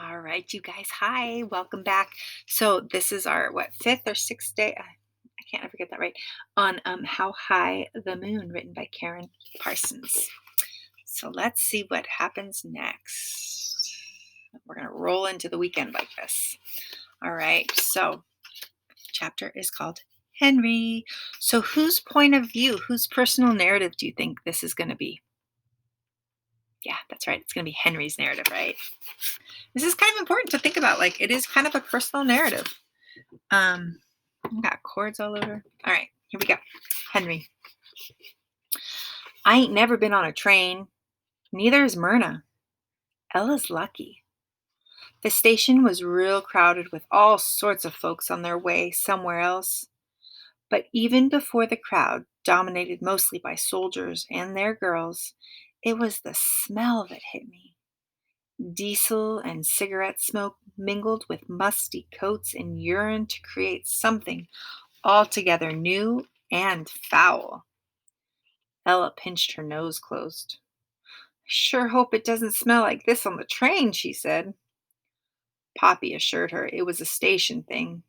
All right, you guys. Hi, welcome back. So this is our fifth or sixth day? I can't ever get that right. On How High the Moon, written by Karen Parsons. So let's see what happens next. We're gonna roll into the weekend like this. All right. So chapter is called Henry. So whose point of view, whose personal narrative do you think this is going to be? Yeah, that's right. It's going to be Henry's narrative, right? This is kind of important to think about. Like, it is kind of a personal narrative. I got cords all over. All right, here we go. Henry. I ain't never been on a train. Neither is Myrna. Ella's lucky. The station was real crowded with all sorts of folks on their way somewhere else. But even before the crowd, dominated mostly by soldiers and their girls, it was the smell that hit me. Diesel and cigarette smoke mingled with musty coats and urine to create something altogether new and foul. Ella pinched her nose closed. I sure hope it doesn't smell like this on the train, she said. Poppy assured her it was a station thing.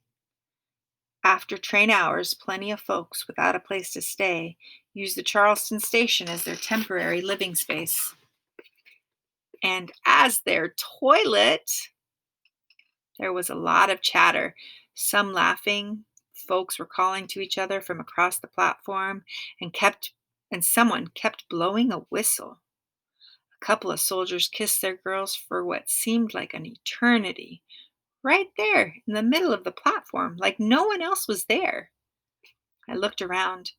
After train hours, plenty of folks without a place to stay used the Charleston station as their temporary living space. And as their toilet, there was a lot of chatter, some laughing. Folks were calling to each other from across the platform and someone kept blowing a whistle. A couple of soldiers kissed their girls for what seemed like an eternity, right there in the middle of the platform, like no one else was there. I looked around,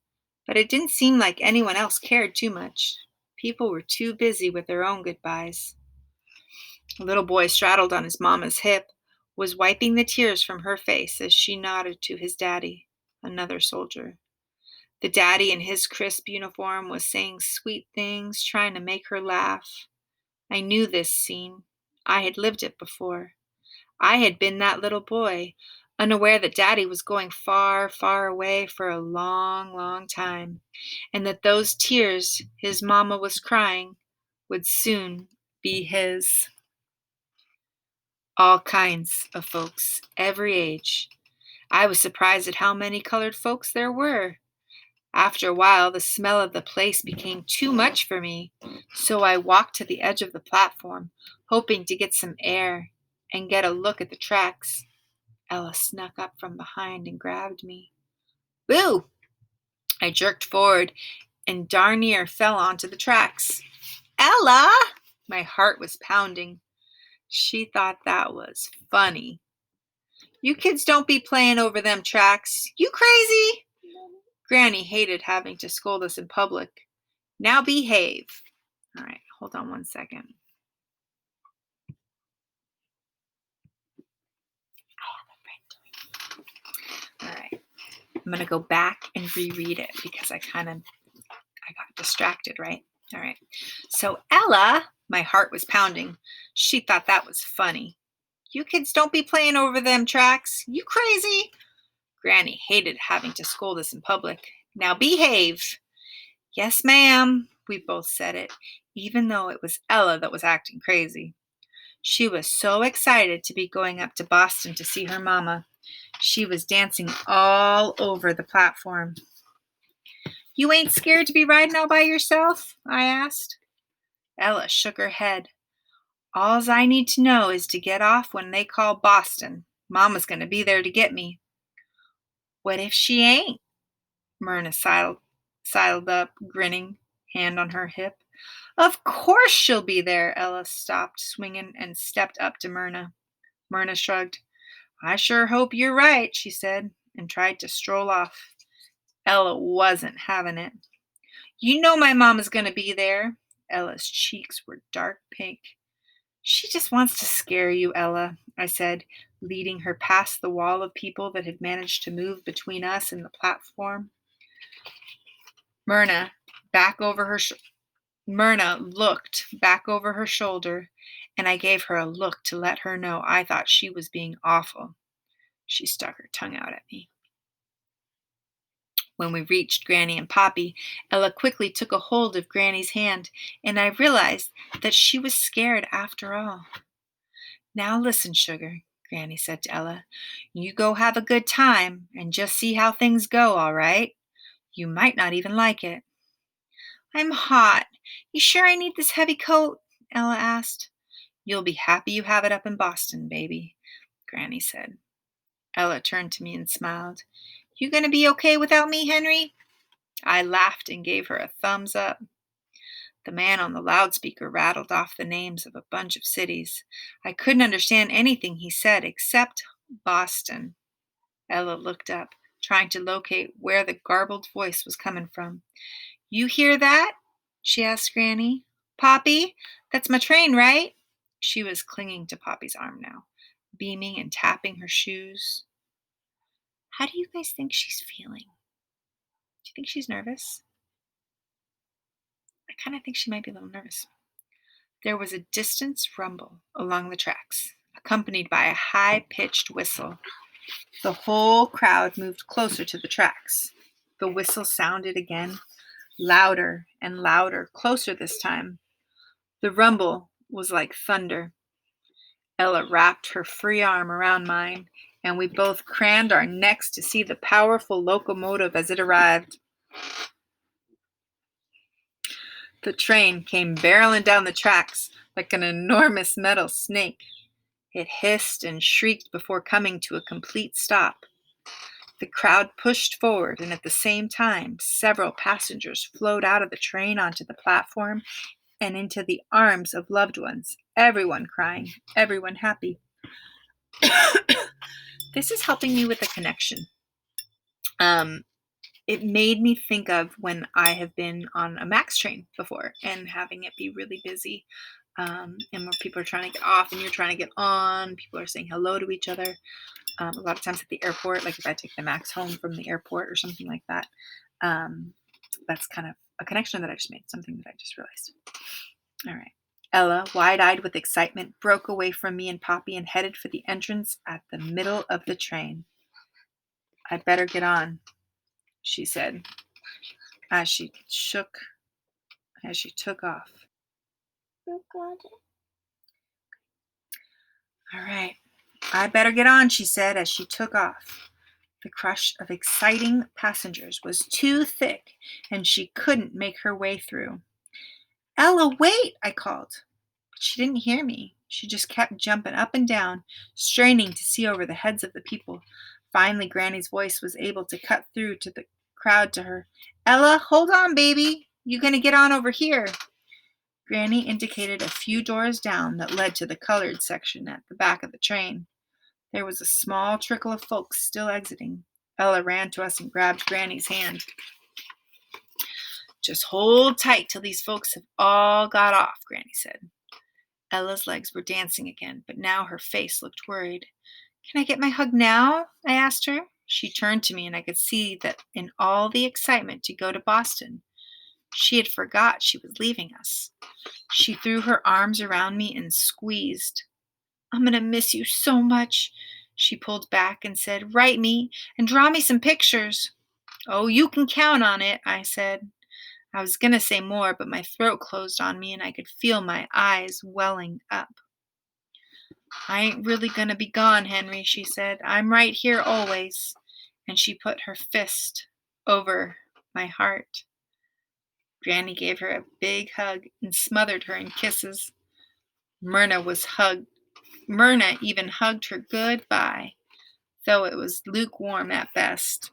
but it didn't seem like anyone else cared too much. People were too busy with their own goodbyes. A little boy straddled on his mama's hip was wiping the tears from her face as she nodded to his daddy, another soldier. The daddy in his crisp uniform was saying sweet things, trying to make her laugh. I knew this scene. I had lived it before. I had been that little boy, unaware that Daddy was going far, far away for a long, long time, and that those tears his mama was crying would soon be his. All kinds of folks, every age. I was surprised at how many colored folks there were. After a while, the smell of the place became too much for me, so I walked to the edge of the platform, hoping to get some air and get a look at the tracks. Ella snuck up from behind and grabbed me. Boo! I jerked forward and darn near fell onto the tracks. Ella! My heart was pounding. She thought that was funny. You kids don't be playing over them tracks. You crazy? Granny hated having to scold us in public. Now behave. All right, hold on one second. All right, I'm going to go back and reread it because I got distracted, right? All right. So Ella, my heart was pounding. She thought that was funny. You kids don't be playing over them tracks. You crazy? Granny hated having to scold us in public. Now behave. Yes, ma'am. We both said it, even though it was Ella that was acting crazy. She was so excited to be going up to Boston to see her mama. She was dancing all over the platform. You ain't scared to be riding all by yourself? I asked. Ella shook her head. Alls I need to know is to get off when they call Boston. Mama's going to be there to get me. What if she ain't? Myrna sidled up, grinning, hand on her hip. Of course she'll be there. Ella stopped swinging and stepped up to Myrna. Myrna shrugged. I sure hope you're right, she said, and tried to stroll off. Ella wasn't having it. You know my mama's going to be there. Ella's cheeks were dark pink. She just wants to scare you, Ella, I said, leading her past the wall of people that had managed to move between us and the platform. Myrna looked back over her shoulder, and I gave her a look to let her know I thought she was being awful. She stuck her tongue out at me. When we reached Granny and Poppy, Ella quickly took a hold of Granny's hand, and I realized that she was scared after all. Now listen, sugar, Granny said to Ella. You go have a good time and just see how things go, all right? You might not even like it. I'm hot. You sure I need this heavy coat? Ella asked. You'll be happy you have it up in Boston, baby, Granny said. Ella turned to me and smiled. You gonna be okay without me, Henry? I laughed and gave her a thumbs up. The man on the loudspeaker rattled off the names of a bunch of cities. I couldn't understand anything he said except Boston. Ella looked up, trying to locate where the garbled voice was coming from. You hear that? She asked Granny. Poppy, that's my train, right? She was clinging to Poppy's arm now, beaming and tapping her shoes. How do you guys think she's feeling? Do you think she's nervous? I kind of think she might be a little nervous. There was a distant rumble along the tracks, accompanied by a high-pitched whistle. The whole crowd moved closer to the tracks. The whistle sounded again, louder and louder, closer this time. The rumble was like thunder. Ella wrapped her free arm around mine, and we both craned our necks to see the powerful locomotive as it arrived. The train came barreling down the tracks like an enormous metal snake. It hissed and shrieked before coming to a complete stop. The crowd pushed forward, and at the same time, several passengers flowed out of the train onto the platform and into the arms of loved ones, everyone crying, everyone happy. This is helping me with a connection. It made me think of when I have been on a MAX train before and having it be really busy, and where people are trying to get off and you're trying to get on. People are saying hello to each other. A lot of times at the airport, like if I take the MAX home from the airport or something like that, that's kind of a connection that I just made, something that I just realized. All right. Ella, wide-eyed with excitement, broke away from me and Poppy and headed for the entrance at the middle of the train. I'd better get on, she said, as she took off. All right. I better get on, she said as she took off. The crush of exciting passengers was too thick, and she couldn't make her way through. Ella, wait, I called. But she didn't hear me. She just kept jumping up and down, straining to see over the heads of the people. Finally, Granny's voice was able to cut through to the crowd to her. Ella, hold on, baby. You gonna get on over here? Granny indicated a few doors down that led to the colored section at the back of the train. There was a small trickle of folks still exiting. Ella ran to us and grabbed Granny's hand. Just hold tight till these folks have all got off, Granny said. Ella's legs were dancing again, but now her face looked worried. Can I get my hug now? I asked her. She turned to me, and I could see that in all the excitement to go to Boston, she had forgot she was leaving us. She threw her arms around me and squeezed. I'm going to miss you so much. She pulled back and said, write me and draw me some pictures. Oh, you can count on it, I said. I was going to say more, but my throat closed on me and I could feel my eyes welling up. I ain't really going to be gone, Henry, she said. I'm right here always. And she put her fist over my heart. Granny gave her a big hug and smothered her in kisses. Myrna even hugged her goodbye, though it was lukewarm at best.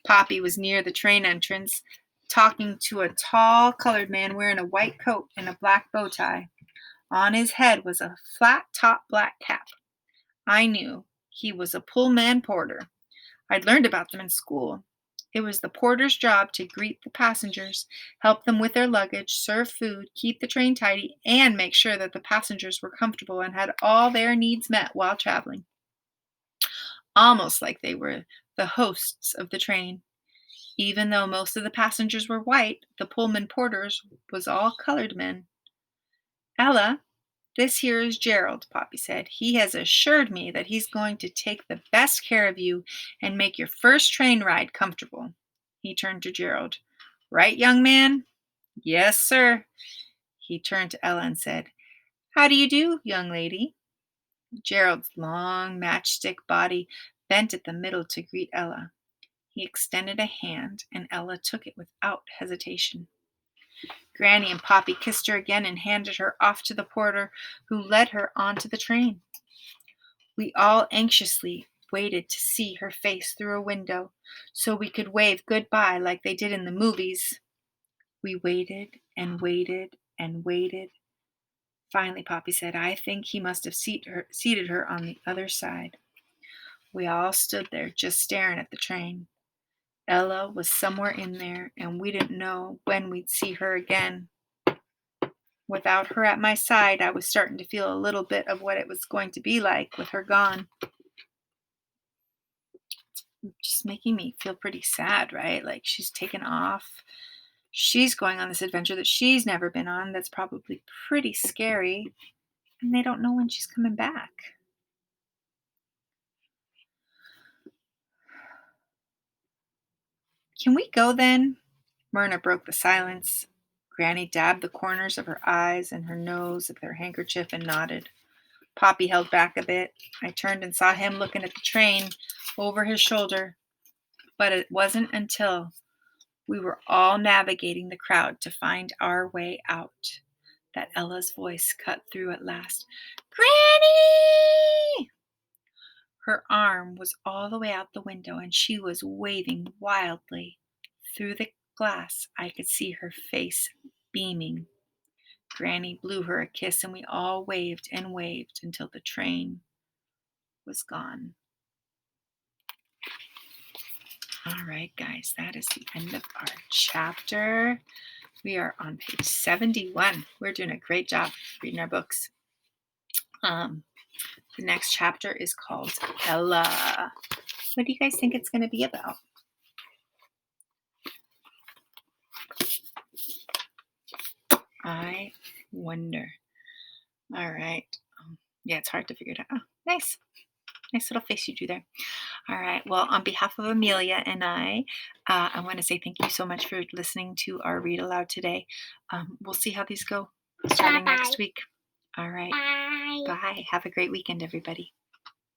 Poppy was near the train entrance, talking to a tall colored man wearing a white coat and a black bow tie. On his head was a flat-top black cap. I knew he was a Pullman porter. I'd learned about them in school. It was the porter's job to greet the passengers, help them with their luggage, serve food, keep the train tidy, and make sure that the passengers were comfortable and had all their needs met while traveling. Almost like they were the hosts of the train. Even though most of the passengers were white, the Pullman porters was all colored men. Ella, this here is Gerald, Poppy said. He has assured me that he's going to take the best care of you and make your first train ride comfortable. He turned to Gerald. Right, young man? Yes, sir. He turned to Ella and said, How do you do, young lady? Gerald's long matchstick body bent at the middle to greet Ella. He extended a hand, and Ella took it without hesitation. Granny and Poppy kissed her again and handed her off to the porter, who led her onto the train. We all anxiously waited to see her face through a window so we could wave goodbye like they did in the movies. We waited and waited and waited. Finally, Poppy said, "I think he must have seated her on the other side." We all stood there just staring at the train. Ella was somewhere in there, and we didn't know when we'd see her again. Without her at my side, I was starting to feel a little bit of what it was going to be like with her gone. Just making me feel pretty sad, right? Like she's taken off. She's going on this adventure that she's never been on, that's probably pretty scary, and they don't know when she's coming back. "Can we go then?" Myrna broke the silence. Granny dabbed the corners of her eyes and her nose with her handkerchief and nodded. Poppy held back a bit. I turned and saw him looking at the train over his shoulder, but it wasn't until we were all navigating the crowd to find our way out that Ella's voice cut through at last. "Granny!" Her arm was all the way out the window, and she was waving wildly. Through the glass, I could see her face beaming. Granny blew her a kiss, and we all waved and waved until the train was gone. All right, guys, that is the end of our chapter. We are on page 71. We're doing a great job reading our books. The next chapter is called Ella. What do you guys think it's going to be about? I wonder. All right. Yeah, it's hard to figure it out. Oh, nice. Nice little face you do there. All right. Well, on behalf of Amelia and I want to say thank you so much for listening to our read aloud today. We'll see how these go starting Bye-bye. next week. All right. Bye. Bye. Have a great weekend, everybody.